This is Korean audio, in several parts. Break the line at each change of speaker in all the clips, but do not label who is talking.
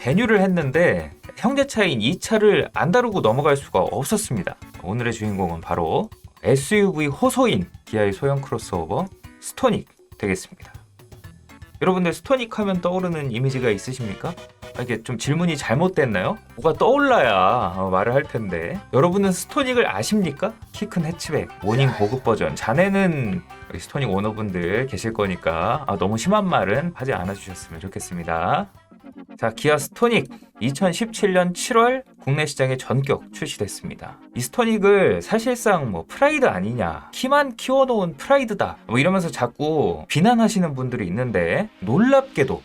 배뉴를 했는데 형제차인 이 차를 안 다루고 넘어갈 수가 없었습니다. 오늘의 주인공은 바로 SUV 호소인 기아의 소형 크로스오버 스토닉 되겠습니다. 여러분들 스토닉 하면 떠오르는 이미지가 있으십니까? 이게 좀 질문이 잘못됐나요? 뭐가 떠올라야 말을 할 텐데, 여러분은 스토닉을 아십니까? 키 큰 해치백, 모닝 고급 버전. 자네는 여기 스토닉 오너분들 계실 거니까 너무 심한 말은 하지 않아 주셨으면 좋겠습니다. 자, 기아 스토닉 2017년 7월 국내 시장에 전격 출시됐습니다. 이 스토닉을 사실상 프라이드 아니냐, 키만 키워놓은 프라이드다 이러면서 자꾸 비난하시는 분들이 있는데, 놀랍게도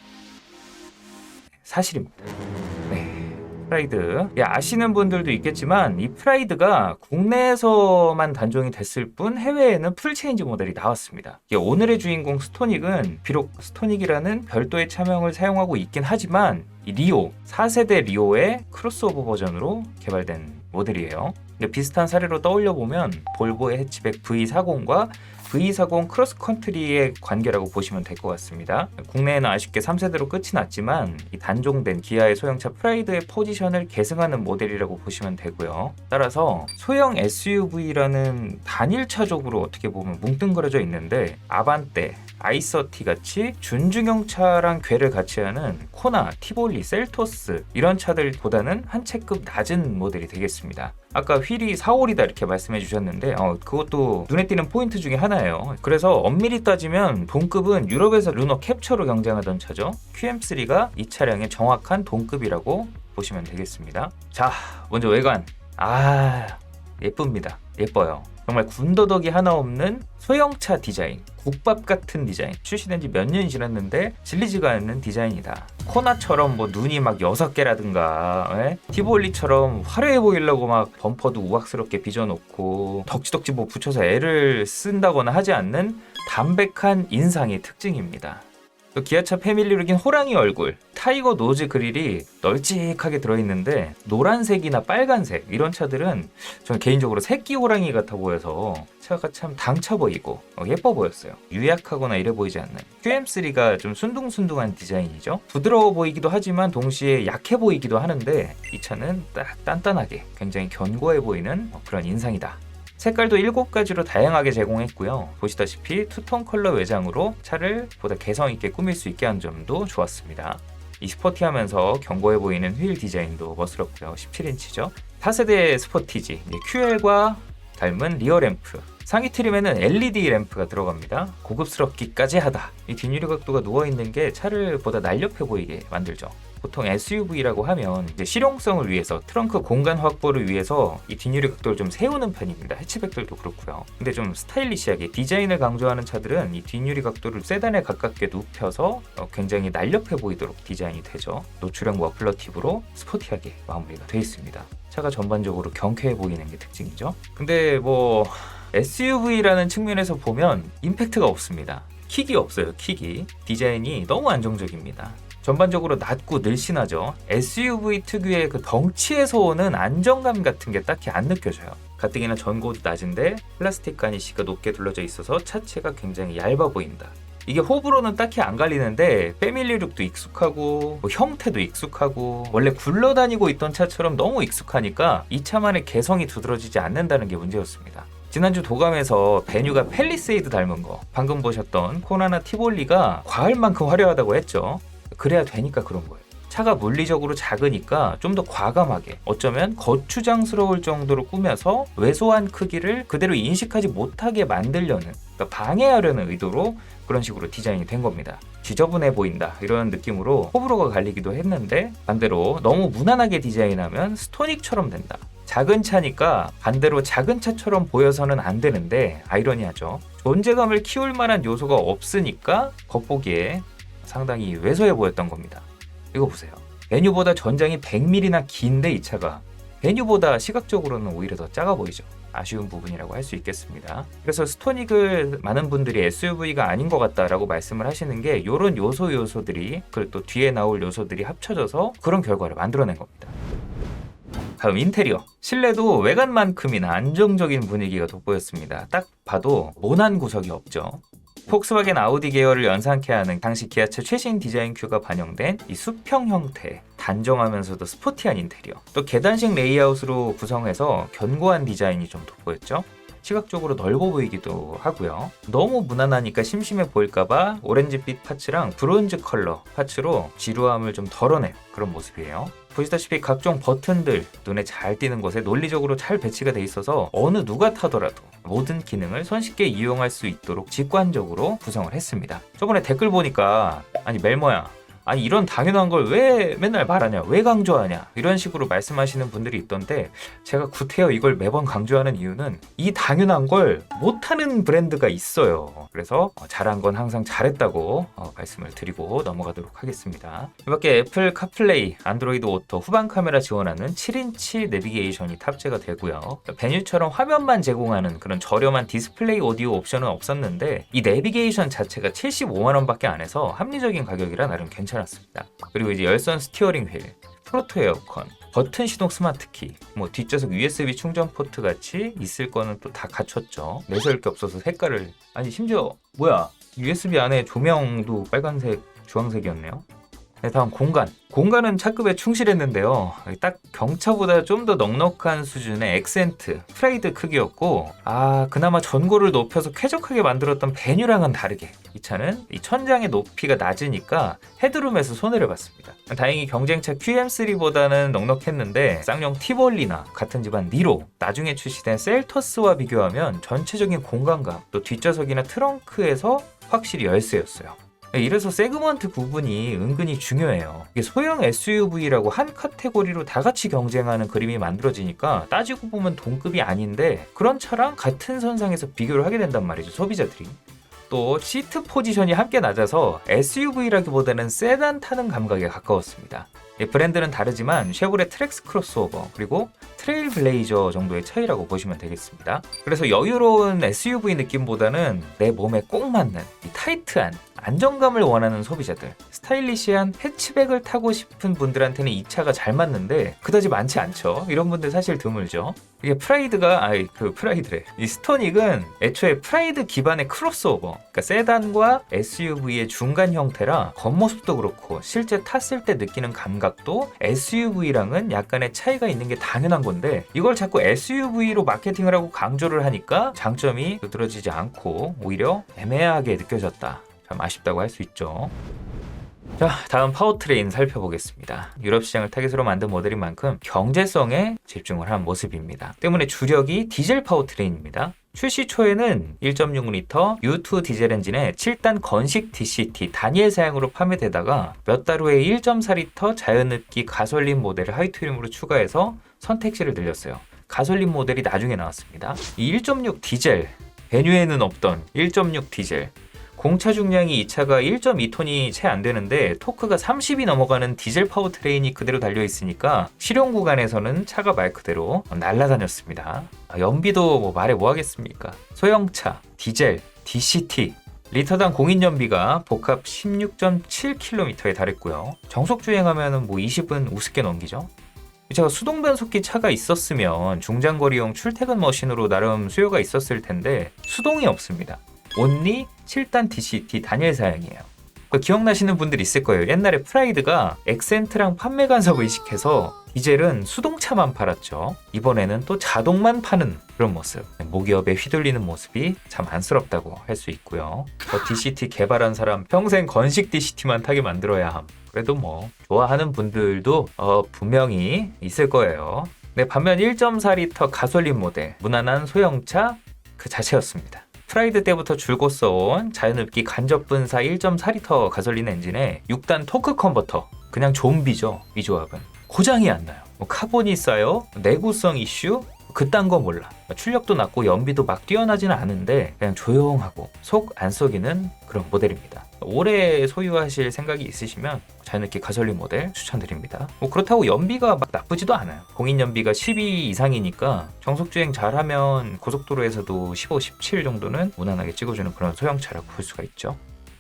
사실입니다. 프라이드, 아시는 분들도 있겠지만 이 프라이드가 국내에서만 단종이 됐을 뿐 해외에는 풀체인지 모델이 나왔습니다. 오늘의 주인공 스토닉은 비록 스토닉이라는 별도의 차명을 사용하고 있긴 하지만 이 리오, 4세대 리오의 크로스오버 버전으로 개발된 모델이에요. 비슷한 사례로 떠올려보면 볼보의 해치백 V40과 V40 크로스컨트리의 관계라고 보시면 될 것 같습니다. 국내에는 아쉽게 3세대로 끝이 났지만 이 단종된 기아의 소형차 프라이드의 포지션을 계승하는 모델이라고 보시면 되고요. 따라서 소형 SUV라는 단일차적으로 어떻게 보면 뭉뚱그려져 있는데, 아반떼, i30 같이 준중형차랑 궤를 같이 하는 코나, 티볼리, 셀토스 이런 차들보다는 한 채급 낮은 모델이 되겠습니다. 아까 휠이 4홀이다 이렇게 말씀해 주셨는데 그것도 눈에 띄는 포인트 중에 하나예요. 그래서 엄밀히 따지면 동급은 유럽에서 르노 캡처로 경쟁하던 차죠. QM3가 이 차량의 정확한 동급이라고 보시면 되겠습니다. 자, 먼저 외관. 예쁩니다. 예뻐요. 정말 군더더기 하나 없는 소형차 디자인, 국밥 같은 디자인. 출시된 지 몇 년이 지났는데 질리지가 않는 디자인이다. 코나처럼 눈이 막 6개라든가 티볼리처럼 화려해 보이려고 막 범퍼도 우악스럽게 빚어놓고 덕지덕지 붙여서 애를 쓴다거나 하지 않는 담백한 인상이 특징입니다. 기아차 패밀리룩인 호랑이 얼굴, 타이거 노즈 그릴이 널찍하게 들어있는데 노란색이나 빨간색 이런 차들은 저는 개인적으로 새끼 호랑이 같아 보여서 차가 참 당차 보이고 예뻐 보였어요. 유약하거나 이래 보이지 않는. QM3가 좀 순둥순둥한 디자인이죠. 부드러워 보이기도 하지만 동시에 약해 보이기도 하는데 이 차는 딱 단단하게 굉장히 견고해 보이는 그런 인상이다. 색깔도 7가지로 다양하게 제공했고요. 보시다시피 투톤 컬러 외장으로 차를 보다 개성있게 꾸밀 수 있게 한 점도 좋았습니다. 이 스포티하면서 견고해 보이는 휠 디자인도 멋스럽고요. 17인치죠. 4세대 스포티지, QL과 닮은 리어 램프, 상위 트림에는 LED 램프가 들어갑니다. 고급스럽기까지 하다. 이 뒷유리 각도가 누워있는 게 차를 보다 날렵해 보이게 만들죠. 보통 SUV라고 하면 이제 실용성을 위해서, 트렁크 공간 확보를 위해서 이 뒷유리 각도를 좀 세우는 편입니다. 해치백들도 그렇고요. 근데 좀 스타일리시하게 디자인을 강조하는 차들은 이 뒷유리 각도를 세단에 가깝게 눕혀서 굉장히 날렵해 보이도록 디자인이 되죠. 노출형 머플러 팁으로 스포티하게 마무리가 되어 있습니다. 차가 전반적으로 경쾌해 보이는 게 특징이죠. 근데 SUV라는 측면에서 보면 임팩트가 없습니다. 킥이 없어요. 킥이. 디자인이 너무 안정적입니다. 전반적으로 낮고 늘씬하죠. SUV 특유의 그 덩치에서 오는 안정감 같은 게 딱히 안 느껴져요. 가뜩이나 전고도 낮은데 플라스틱 가니쉬가 높게 둘러져 있어서 차체가 굉장히 얇아 보인다. 이게 호불호는 딱히 안 갈리는데 패밀리룩도 익숙하고 형태도 익숙하고 원래 굴러다니고 있던 차처럼 너무 익숙하니까 이 차만의 개성이 두드러지지 않는다는 게 문제였습니다. 지난주 도감에서 배뉴가 팰리세이드 닮은 거, 방금 보셨던 코나나 티볼리가 과할 만큼 화려하다고 했죠. 그래야 되니까 그런 거예요. 차가 물리적으로 작으니까 좀 더 과감하게, 어쩌면 거추장스러울 정도로 꾸며서 왜소한 크기를 그대로 인식하지 못하게 만들려는, 그러니까 방해하려는 의도로 그런 식으로 디자인이 된 겁니다. 지저분해 보인다 이런 느낌으로 호불호가 갈리기도 했는데, 반대로 너무 무난하게 디자인하면 스토닉처럼 된다. 작은 차니까 반대로 작은 차처럼 보여서는 안 되는데, 아이러니하죠. 존재감을 키울 만한 요소가 없으니까 겉보기에 상당히 왜소해 보였던 겁니다. 이거 보세요. 배뉴보다 전장이 100mm나 긴데 이 차가 배뉴보다 시각적으로는 오히려 더 작아 보이죠. 아쉬운 부분이라고 할 수 있겠습니다. 그래서 스토닉을 많은 분들이 SUV가 아닌 것 같다라고 말씀을 하시는 게 이런 요소들이, 그리고 또 뒤에 나올 요소들이 합쳐져서 그런 결과를 만들어낸 겁니다. 다음 인테리어. 실내도 외관만큼이나 안정적인 분위기가 돋보였습니다. 딱 봐도 모난 구석이 없죠. 폭스바겐 아우디 계열을 연상케 하는 당시 기아차 최신 디자인 큐가 반영된 이 수평 형태, 단정하면서도 스포티한 인테리어, 또 계단식 레이아웃으로 구성해서 견고한 디자인이 좀 돋보였죠. 시각적으로 넓어 보이기도 하고요. 너무 무난하니까 심심해 보일까봐 오렌지빛 파츠랑 브론즈 컬러 파츠로 지루함을 좀 덜어낸 그런 모습이에요. 보시다시피 각종 버튼들 눈에 잘 띄는 곳에 논리적으로 잘 배치가 돼 있어서 어느 누가 타더라도 모든 기능을 손쉽게 이용할 수 있도록 직관적으로 구성을 했습니다. 저번에 댓글 보니까 아니 멜모야, 아니 이런 당연한 걸 왜 맨날 말하냐, 왜 강조하냐, 이런 식으로 말씀하시는 분들이 있던데, 제가 구태여 이걸 매번 강조하는 이유는 이 당연한 걸 못하는 브랜드가 있어요. 그래서 잘한 건 항상 잘했다고 말씀을 드리고 넘어가도록 하겠습니다. 이 밖에 애플 카플레이, 안드로이드 오토, 후방 카메라 지원하는 7인치 내비게이션이 탑재가 되고요. 베뉴처럼 화면만 제공하는 그런 저렴한 디스플레이 오디오 옵션은 없었는데, 이 내비게이션 자체가 75만 원밖에 안 해서 합리적인 가격이라 나름 괜찮았습니다. 그리고 이제 열선 스티어링 휠, 프로토 에어컨, 버튼 시동 스마트키, 뭐 뒷좌석 USB 충전 포트 같이 있을 거는 또 다 갖췄죠. 내세울 게 없어서 색깔을, 아니 심지어 뭐야, USB 안에 조명도 빨간색, 주황색이었네요. 네, 다음 공간은 차급에 충실했는데요. 딱 경차보다 좀 더 넉넉한 수준의 액센트 프라이드 크기였고, 그나마 전고를 높여서 쾌적하게 만들었던 베뉴랑은 다르게 이 차는 이 천장의 높이가 낮으니까 헤드룸에서 손해를 봤습니다. 다행히 경쟁차 QM3보다는 넉넉했는데 쌍용 티볼리나 같은 집안 니로, 나중에 출시된 셀토스와 비교하면 전체적인 공간감, 또 뒷좌석이나 트렁크에서 확실히 열세였어요. 이래서 세그먼트 구분이 은근히 중요해요. 이게 소형 SUV라고 한 카테고리로 다 같이 경쟁하는 그림이 만들어지니까 따지고 보면 동급이 아닌데, 그런 차랑 같은 선상에서 비교를 하게 된단 말이죠, 소비자들이. 또 시트 포지션이 함께 낮아서 SUV라기보다는 세단 타는 감각에 가까웠습니다. 브랜드는 다르지만 쉐보레 트랙스 크로스오버 그리고 트레일 블레이저 정도의 차이라고 보시면 되겠습니다. 그래서 여유로운 SUV 느낌보다는 내 몸에 꼭 맞는 이 타이트한 안정감을 원하는 소비자들, 스타일리시한 해치백을 타고 싶은 분들한테는 이 차가 잘 맞는데 그다지 많지 않죠. 이런 분들 사실 드물죠. 이게 이 스토닉은 애초에 프라이드 기반의 크로스오버, 그러니까 세단과 SUV의 중간 형태라 겉모습도 그렇고 실제 탔을 때 느끼는 감각도 SUV랑은 약간의 차이가 있는 게 당연한 건데, 이걸 자꾸 SUV로 마케팅을 하고 강조를 하니까 장점이 두드러지지 않고 오히려 애매하게 느껴졌다. 참 아쉽다고 할 수 있죠. 자, 다음 파워트레인 살펴보겠습니다. 유럽 시장을 타깃으로 만든 모델인 만큼 경제성에 집중을 한 모습입니다. 때문에 주력이 디젤 파워트레인입니다. 출시 초에는 1.6L U2 디젤 엔진에 7단 건식 DCT 단일 사양으로 판매되다가 몇 달 후에 1.4L 자연흡기 가솔린 모델을 하이트림으로 추가해서 선택지를 늘렸어요. 가솔린 모델이 나중에 나왔습니다. 이 1.6 디젤, 베뉴에는 없던 1.6 디젤, 공차 중량이 이 차가 1.2톤이 채 안 되는데 토크가 30이 넘어가는 디젤 파워트레인이 그대로 달려있으니까 실용 구간에서는 차가 말 그대로 날아다녔습니다. 연비도 뭐 말해 뭐하겠습니까? 소형차, 디젤, DCT, 리터당 공인연비가 복합 16.7km에 달했고요. 정속 주행하면 뭐 20은 우습게 넘기죠. 제가 수동 변속기 차가 있었으면 중장거리용 출퇴근 머신으로 나름 수요가 있었을 텐데 수동이 없습니다. 온리 7단 DCT 단일 사양이에요. 기억나시는 분들 있을 거예요. 옛날에 프라이드가 액센트랑 판매 간섭을 의식해서 디젤은 수동차만 팔았죠. 이번에는 또 자동만 파는 그런 모습, 모기업에 휘둘리는 모습이 참 안쓰럽다고 할 수 있고요. DCT 개발한 사람 평생 건식 DCT만 타게 만들어야 함. 그래도 뭐 좋아하는 분들도 분명히 있을 거예요. 네, 반면 1.4L 가솔린 모델, 무난한 소형차 그 자체였습니다. 프라이드 때부터 줄곧 써온 자연흡기 간접분사 1.4L 가솔린 엔진에 6단 토크 컨버터, 그냥 좀비죠. 이 조합은 고장이 안 나요. 카본이 쌓여, 내구성 이슈 그딴 거 몰라. 출력도 낮고 연비도 막 뛰어나지는 않은데 그냥 조용하고 속 안 썩이는 그런 모델입니다. 오래 소유하실 생각이 있으시면 자연흡기 가솔린 모델 추천드립니다. 그렇다고 연비가 막 나쁘지도 않아요. 공인 연비가 12 이상이니까 정속주행 잘하면 고속도로에서도 15, 17 정도는 무난하게 찍어주는 그런 소형차라고 볼 수가 있죠.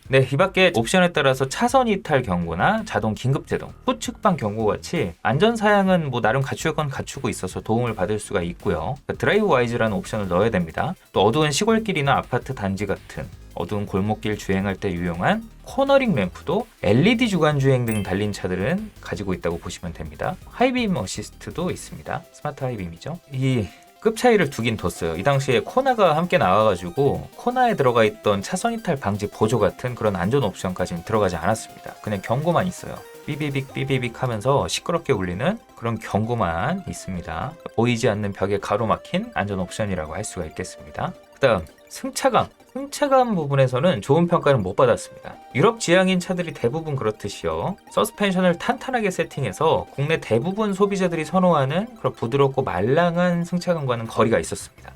네, 이 밖에 옵션에 따라서 차선 이탈 경고나 자동 긴급제동, 후측방 경고 같이 안전사양은 뭐 나름 갖출 건 갖추고 있어서 도움을 받을 수가 있고요. 드라이브 와이즈라는 옵션을 넣어야 됩니다. 또 어두운 시골길이나 아파트 단지 같은 어두운 골목길 주행할 때 유용한 코너링 램프도 LED 주간 주행 등 달린 차들은 가지고 있다고 보시면 됩니다. 하이빔 어시스트도 있습니다. 스마트 하이빔이죠. 이 급 차이를 두긴 뒀어요. 이 당시에 코나가 함께 나와가지고 코나에 들어가 있던 차선 이탈 방지 보조 같은 그런 안전 옵션까지는 들어가지 않았습니다. 그냥 경고만 있어요. 삐비빅 삐비빅 하면서 시끄럽게 울리는 그런 경고만 있습니다. 보이지 않는 벽에 가로막힌 안전 옵션이라고 할 수가 있겠습니다. 그 다음 승차감 부분에서는 좋은 평가를 못 받았습니다. 유럽 지향인 차들이 대부분 그렇듯이요. 서스펜션을 탄탄하게 세팅해서 국내 대부분 소비자들이 선호하는 그런 부드럽고 말랑한 승차감과는 거리가 있었습니다.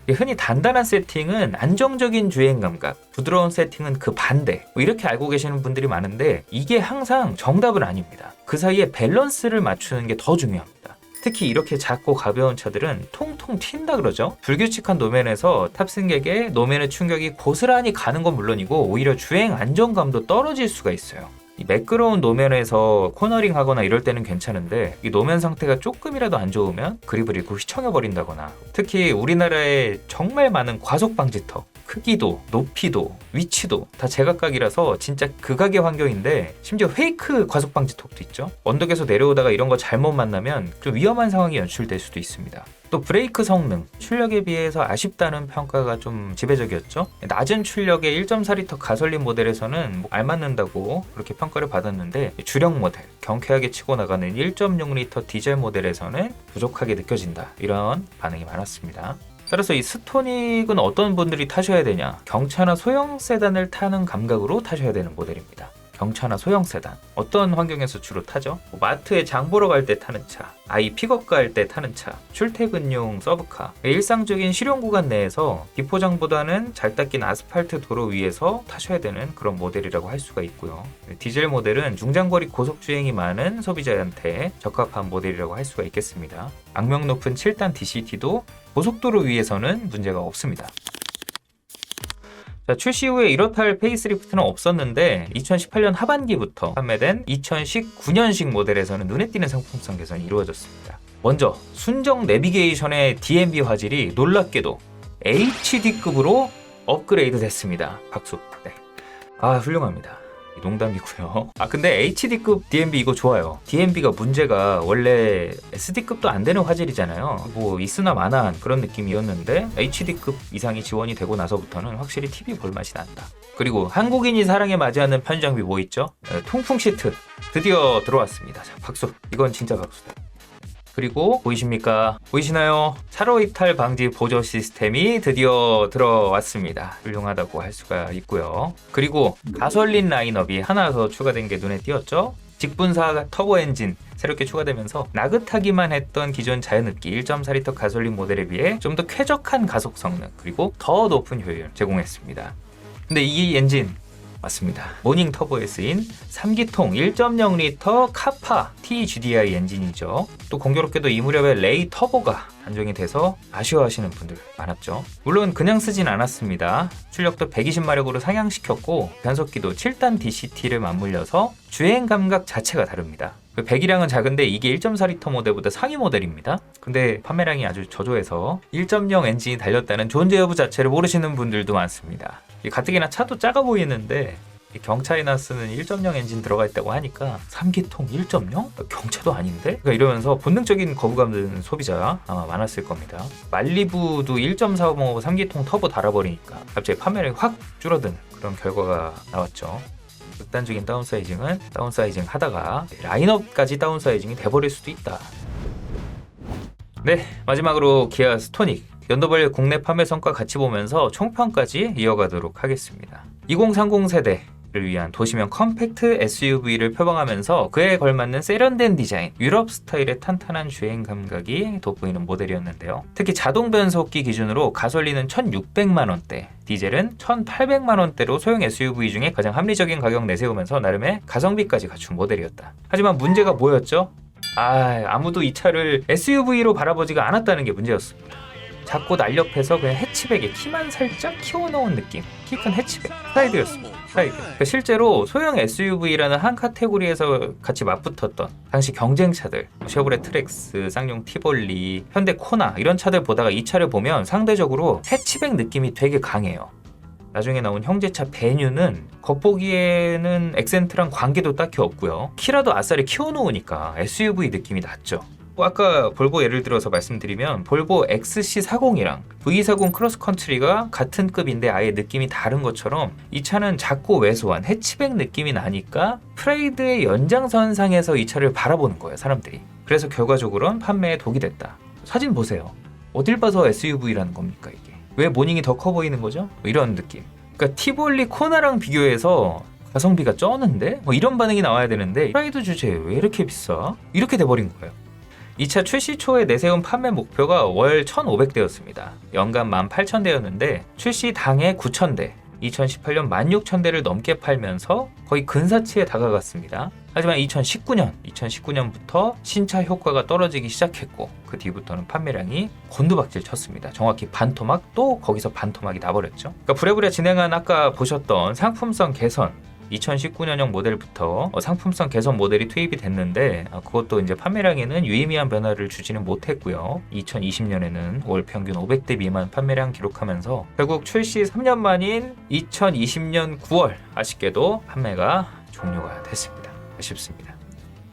흔히 단단한 세팅은 안정적인 주행 감각, 부드러운 세팅은 그 반대, 이렇게 알고 계시는 분들이 많은데 이게 항상 정답은 아닙니다. 그 사이에 밸런스를 맞추는 게 더 중요합니다. 특히 이렇게 작고 가벼운 차들은 통통 튄다 그러죠. 불규칙한 노면에서 탑승객의 노면의 충격이 고스란히 가는 건 물론이고 오히려 주행 안정감도 떨어질 수가 있어요. 이 매끄러운 노면에서 코너링 하거나 이럴 때는 괜찮은데 이 노면 상태가 조금이라도 안 좋으면 그립을 잃고 휘청여 버린다거나, 특히 우리나라에 정말 많은 과속 방지턱, 크기도 높이도 위치도 다 제각각이라서 진짜 극악의 환경인데, 심지어 페이크 과속 방지턱도 있죠. 언덕에서 내려오다가 이런 거 잘못 만나면 좀 위험한 상황이 연출될 수도 있습니다. 또 브레이크 성능, 출력에 비해서 아쉽다는 평가가 좀 지배적이었죠. 낮은 출력의 1.4L 가솔린 모델에서는 알맞는다고 그렇게 평가를 받았는데, 주력 모델, 경쾌하게 치고 나가는 1.6L 디젤 모델에서는 부족하게 느껴진다, 이런 반응이 많았습니다. 따라서 이 스토닉은 어떤 분들이 타셔야 되냐, 경차나 소형 세단을 타는 감각으로 타셔야 되는 모델입니다. 경차나 소형 세단, 어떤 환경에서 주로 타죠? 마트에 장 보러 갈 때 타는 차, 아이 픽업 갈 때 타는 차, 출퇴근용 서브카, 일상적인 실용 구간 내에서 비포장보다는 잘 닦인 아스팔트 도로 위에서 타셔야 되는 그런 모델이라고 할 수가 있고요. 디젤 모델은 중장거리 고속주행이 많은 소비자한테 적합한 모델이라고 할 수가 있겠습니다. 악명 높은 7단 DCT도 고속도로 위에서는 문제가 없습니다. 자, 출시 후에 이렇다 할 페이스리프트는 없었는데 2018년 하반기부터 판매된 2019년식 모델에서는 눈에 띄는 상품성 개선이 이루어졌습니다. 먼저 순정 내비게이션의 DMB 화질이 놀랍게도 HD급으로 업그레이드 됐습니다. 박수. 네. 훌륭합니다. 농담이고요. 근데 HD급 DMB 이거 좋아요. DMB가 문제가 원래 SD급도 안 되는 화질이잖아요. 뭐 있으나 마나한 그런 느낌이었는데 HD급 이상이 지원이 되고 나서부터는 확실히 TV 볼 맛이 난다. 그리고 한국인이 사랑에 맞이하는 편의장비 뭐 있죠? 통풍 시트 드디어 들어왔습니다. 자, 박수. 이건 진짜 박수다. 그리고 보이십니까? 보이시나요? 차로 이탈 방지 보조 시스템이 드디어 들어왔습니다. 훌륭하다고 할 수가 있고요. 그리고 가솔린 라인업이 하나 더 추가된 게 눈에 띄었죠? 직분사 터보 엔진 새롭게 추가되면서 나긋하기만 했던 기존 자연흡기 1.4L 가솔린 모델에 비해 좀 더 쾌적한 가속 성능, 그리고 더 높은 효율 제공했습니다. 근데 이 엔진 맞습니다. 모닝 터보에 쓰인 3기통 1.0L 카파 TGDI 엔진이죠. 또 공교롭게도 이 무렵에 레이 터보가 단종이 돼서 아쉬워하시는 분들 많았죠. 물론 그냥 쓰진 않았습니다. 출력도 120마력으로 상향시켰고 변속기도 7단 DCT를 맞물려서 주행 감각 자체가 다릅니다. 배기량은 작은데 이게 1.4L 모델보다 상위 모델입니다. 근데 판매량이 아주 저조해서 1.0 엔진이 달렸다는 존재 여부 자체를 모르시는 분들도 많습니다. 가뜩이나 차도 작아 보이는데 경차에나 쓰는 1.0 엔진 들어가 있다고 하니까 3기통 1.0? 경차도 아닌데? 그러니까 이러면서 본능적인 거부감 드는 소비자 아마 많았을 겁니다. 말리부도 1.45 3기통 터보 달아버리니까 갑자기 판매량이 확 줄어든 그런 결과가 나왔죠. 극단적인 다운사이징은 다운사이징 하다가 라인업까지 다운사이징이 돼버릴 수도 있다. 네, 마지막으로 기아 스토닉 연도별 국내 판매 성과 같이 보면서 총평까지 이어가도록 하겠습니다. 2030 세대를 위한 도시명 컴팩트 SUV를 표방하면서 그에 걸맞는 세련된 디자인, 유럽 스타일의 탄탄한 주행 감각이 돋보이는 모델이었는데요. 특히 자동 변속기 기준으로 가솔린은 1,600만원대, 디젤은 1,800만원대로 소형 SUV 중에 가장 합리적인 가격 내세우면서 나름의 가성비까지 갖춘 모델이었다. 하지만 문제가 뭐였죠? 아무도 이 차를 SUV로 바라보지가 않았다는 게 문제였습니다. 작고 날렵해서 그냥 해치백에 키만 살짝 키워놓은 느낌, 키 큰 해치백 사이드였습니다. 사이드. 실제로 소형 SUV라는 한 카테고리에서 같이 맞붙었던 당시 경쟁차들, 쉐보레 트랙스, 쌍용 티볼리, 현대 코나 이런 차들 보다가 이 차를 보면 상대적으로 해치백 느낌이 되게 강해요. 나중에 나온 형제차 베뉴는 겉보기에는 엑센트랑 관계도 딱히 없고요. 키라도 아싸리 키워놓으니까 SUV 느낌이 났죠. 아까 볼보 예를 들어서 말씀드리면 볼보 XC40이랑 V40 크로스컨트리가 같은 급인데 아예 느낌이 다른 것처럼 이 차는 작고 왜소한 해치백 느낌이 나니까 프라이드의 연장선상에서 이 차를 바라보는 거예요, 사람들이. 그래서 결과적으로는 판매에 독이 됐다. 사진 보세요. 어딜 봐서 SUV라는 겁니까 이게? 왜 모닝이 더 커 보이는 거죠? 뭐 이런 느낌. 그러니까 티볼리 코나랑 비교해서 가성비가 쩌는데? 뭐 이런 반응이 나와야 되는데 프라이드 주제에 왜 이렇게 비싸? 이렇게 돼버린 거예요. 이 차 출시 초에 내세운 판매 목표가 월 1,500대였습니다. 연간 18,000대였는데 출시 당해 9,000대, 2018년 16,000대를 넘게 팔면서 거의 근사치에 다가갔습니다. 하지만 2019년부터 신차 효과가 떨어지기 시작했고 그 뒤부터는 판매량이 곤두박질 쳤습니다. 정확히 반토막, 또 거기서 반토막이 나버렸죠. 그러니까 부랴부랴 진행한 아까 보셨던 상품성 개선, 2019년형 모델부터 상품성 개선 모델이 투입이 됐는데 그것도 이제 판매량에는 유의미한 변화를 주지는 못했고요. 2020년에는 월 평균 500대 미만 판매량 기록하면서 결국 출시 3년 만인 2020년 9월 아쉽게도 판매가 종료가 됐습니다. 아쉽습니다.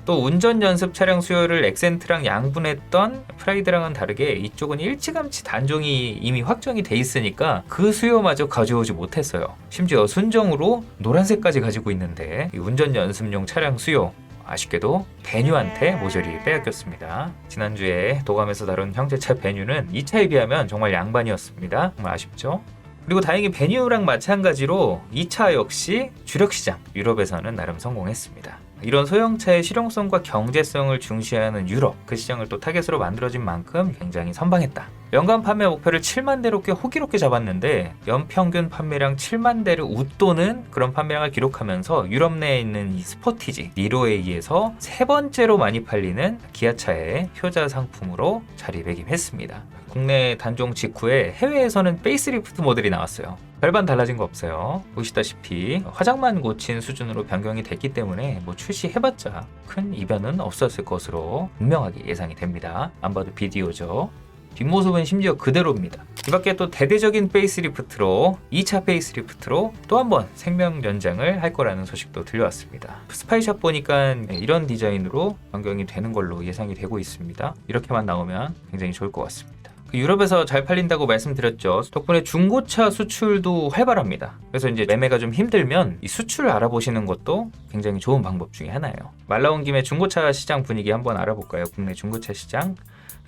또 운전 연습 차량 수요를 엑센트랑 양분했던 프라이드랑은 다르게 이쪽은 일찌감치 단종이 이미 확정이 돼 있으니까 그 수요마저 가져오지 못했어요. 심지어 순정으로 노란색까지 가지고 있는데 이 운전 연습용 차량 수요 아쉽게도 베뉴한테 모조리 빼앗겼습니다. 지난주에 도감에서 다룬 형제차 베뉴는 이 차에 비하면 정말 양반이었습니다. 정말 아쉽죠? 그리고 다행히 베뉴랑 마찬가지로 이 차 역시 주력시장 유럽에서는 나름 성공했습니다. 이런 소형차의 실용성과 경제성을 중시하는 유럽, 그 시장을 또 타겟으로 만들어진 만큼 굉장히 선방했다. 연간 판매 목표를 7만 대로 꽤 호기롭게 잡았는데 연평균 판매량 7만 대를 웃도는 그런 판매량을 기록하면서 유럽 내에 있는 이 스포티지, 니로에이에서 세 번째로 많이 팔리는 기아차의 효자 상품으로 자리매김했습니다. 국내 단종 직후에 해외에서는 페이스리프트 모델이 나왔어요. 별반 달라진 거 없어요. 보시다시피 화장만 고친 수준으로 변경이 됐기 때문에 뭐 출시해봤자 큰 이변은 없었을 것으로 분명하게 예상이 됩니다. 안 봐도 비디오죠. 뒷모습은 심지어 그대로입니다. 이 밖에 또 대대적인 페이스리프트로 2차 페이스리프트로 또 한 번 생명 연장을 할 거라는 소식도 들려왔습니다. 스파이샵 보니까 이런 디자인으로 변경이 되는 걸로 예상이 되고 있습니다. 이렇게만 나오면 굉장히 좋을 것 같습니다. 유럽에서 잘 팔린다고 말씀드렸죠. 덕분에 중고차 수출도 활발합니다. 그래서 이제 매매가 좀 힘들면 이 수출을 알아보시는 것도 굉장히 좋은 방법 중에 하나예요. 말 나온 김에 중고차 시장 분위기 한번 알아볼까요? 국내 중고차 시장.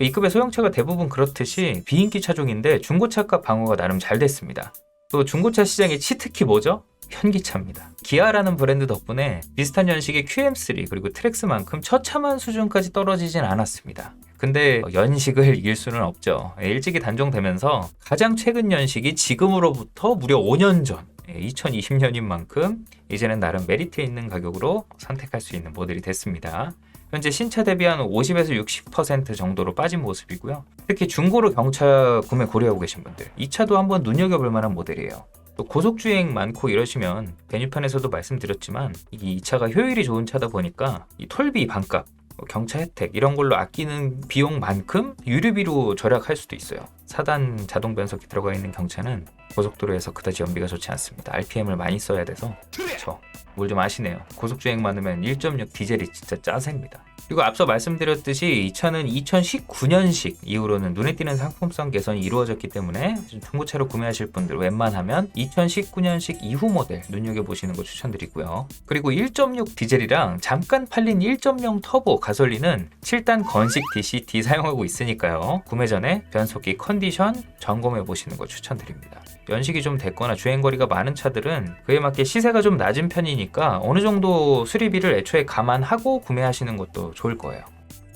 E급의 소형차가 대부분 그렇듯이 비인기 차종인데 중고차값 방어가 나름 잘 됐습니다. 또 중고차 시장의 치트키 뭐죠? 현기차입니다. 기아라는 브랜드 덕분에 비슷한 연식의 QM3 그리고 트랙스만큼 처참한 수준까지 떨어지진 않았습니다. 근데 연식을 이길 수는 없죠. 일찍이 단종되면서 가장 최근 연식이 지금으로부터 무려 5년 전 2020년인 만큼 이제는 나름 메리트 있는 가격으로 선택할 수 있는 모델이 됐습니다. 현재 신차 대비 한 50에서 60% 정도로 빠진 모습이고요. 특히 중고로 경차 구매 고려하고 계신 분들 이 차도 한번 눈여겨볼 만한 모델이에요. 또 고속주행 많고 이러시면 메뉴판에서도 말씀드렸지만 이 차가 효율이 좋은 차다 보니까 이 톨비 반값, 경차 혜택 이런 걸로 아끼는 비용만큼 유류비로 절약할 수도 있어요. 4단 자동 변속기 들어가 있는 경차는 고속도로에서 그다지 연비가 좋지 않습니다. RPM을 많이 써야 돼서 그렇죠. 뭘 좀 아시네요. 고속주행 많으면 1.6 디젤이 진짜 짜세입니다. 그리고 앞서 말씀드렸듯이 이 차는 2019년식 이후로는 눈에 띄는 상품성 개선이 이루어졌기 때문에 중고차로 구매하실 분들 웬만하면 2019년식 이후 모델 눈여겨보시는 거 추천드리고요. 그리고 1.6 디젤이랑 잠깐 팔린 1.0 터보 가솔린은 7단 건식 DCT 사용하고 있으니까요. 구매 전에 변속기 컨디션 점검해 보시는 거 추천드립니다. 연식이 좀 됐거나 주행거리가 많은 차들은 그에 맞게 시세가 좀 낮은 편이니까 어느 정도 수리비를 애초에 감안하고 구매하시는 것도 좋을 거예요.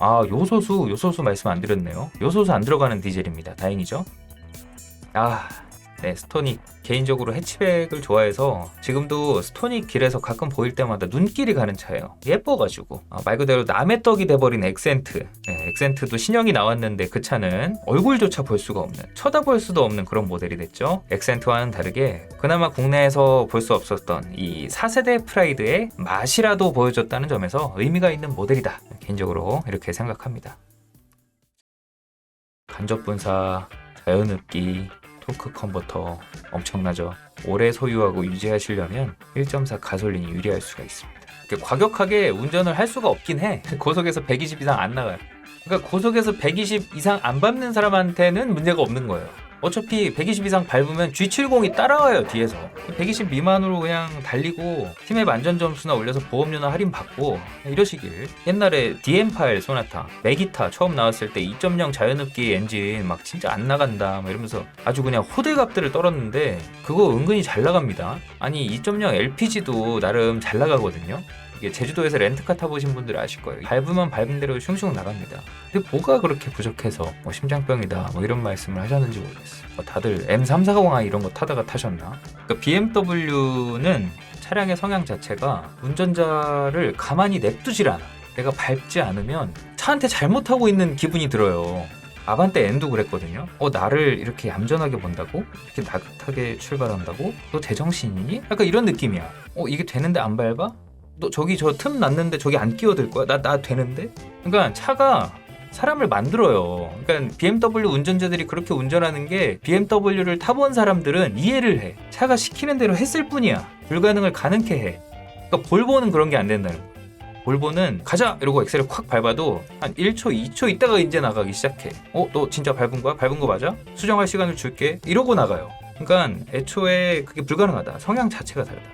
아, 요소수 말씀 안 드렸네요. 요소수 안 들어가는 디젤입니다. 다행이죠. 네, 스토닉. 개인적으로 해치백을 좋아해서 지금도 스토닉 길에서 가끔 보일 때마다 눈길이 가는 차예요. 예뻐가지고. 말 그대로 남의 떡이 돼버린 엑센트. 네, 엑센트도 신형이 나왔는데 그 차는 얼굴조차 볼 수가 없는, 쳐다볼 수도 없는 그런 모델이 됐죠. 엑센트와는 다르게 그나마 국내에서 볼 수 없었던 이 4세대 프라이드의 맛이라도 보여줬다는 점에서 의미가 있는 모델이다. 개인적으로 이렇게 생각합니다. 간접분사, 자연흡기, 토크 컨버터 엄청나죠. 오래 소유하고 유지하시려면 1.4 가솔린이 유리할 수가 있습니다. 과격하게 운전을 할 수가 없긴 해. 고속에서 120 이상 안 나가요. 그러니까 고속에서 120 이상 안 밟는 사람한테는 문제가 없는 거예요. 어차피 120 이상 밟으면 G70이 따라와요, 뒤에서. 120 미만으로 그냥 달리고 팀의 안전점수나 올려서 보험료나 할인받고 이러시길. 옛날에 DM8 소나타, 메기타 처음 나왔을 때 2.0 자연흡기 엔진 막 진짜 안 나간다 막 이러면서 아주 그냥 호들갑들을 떨었는데 그거 은근히 잘 나갑니다. 아니 2.0 LPG도 나름 잘 나가거든요. 이게 제주도에서 렌트카 타보신 분들 아실 거예요. 밟으면 밟은 대로 슝슝 나갑니다. 근데 뭐가 그렇게 부족해서 뭐 심장병이다 뭐 이런 말씀을 하셨는지 모르겠어요. 다들 M340i 이런 거 타다가 타셨나? 그러니까 BMW는 차량의 성향 자체가 운전자를 가만히 냅두질 않아. 내가 밟지 않으면 차한테 잘못하고 있는 기분이 들어요. 아반떼 N도 그랬거든요. 나를 이렇게 얌전하게 본다고? 이렇게 나긋하게 출발한다고? 너 제정신이니? 약간 이런 느낌이야. 이게 되는데 안 밟아? 너 저기 저 틈 났는데 저기 안 끼어들 거야? 나 되는데? 그러니까 차가 사람을 만들어요. 그러니까 BMW 운전자들이 그렇게 운전하는 게 BMW를 타본 사람들은 이해를 해. 차가 시키는 대로 했을 뿐이야. 불가능을 가능케 해. 그러니까 볼보는 그런 게 안 된다는 거야. 볼보는 가자! 이러고 엑셀을 콱 밟아도 한 1초, 2초 있다가 이제 나가기 시작해. 너 진짜 밟은 거야? 밟은 거 맞아? 수정할 시간을 줄게. 이러고 나가요. 그러니까 애초에 그게 불가능하다. 성향 자체가 다르다.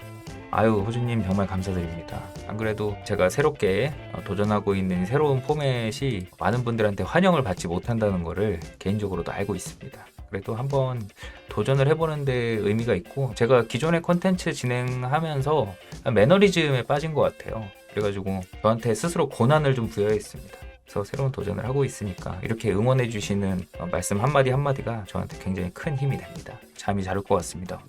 아유, 호주님 정말 감사드립니다. 안 그래도 제가 새롭게 도전하고 있는 새로운 포맷이 많은 분들한테 환영을 받지 못한다는 거를 개인적으로도 알고 있습니다. 그래도 한번 도전을 해보는 데 의미가 있고, 제가 기존의 콘텐츠 진행하면서 매너리즘에 빠진 것 같아요. 그래가지고 저한테 스스로 고난을 좀 부여했습니다. 그래서 새로운 도전을 하고 있으니까 이렇게 응원해 주시는 말씀 한마디 한마디가 저한테 굉장히 큰 힘이 됩니다. 잠이 잘 올 것 같습니다.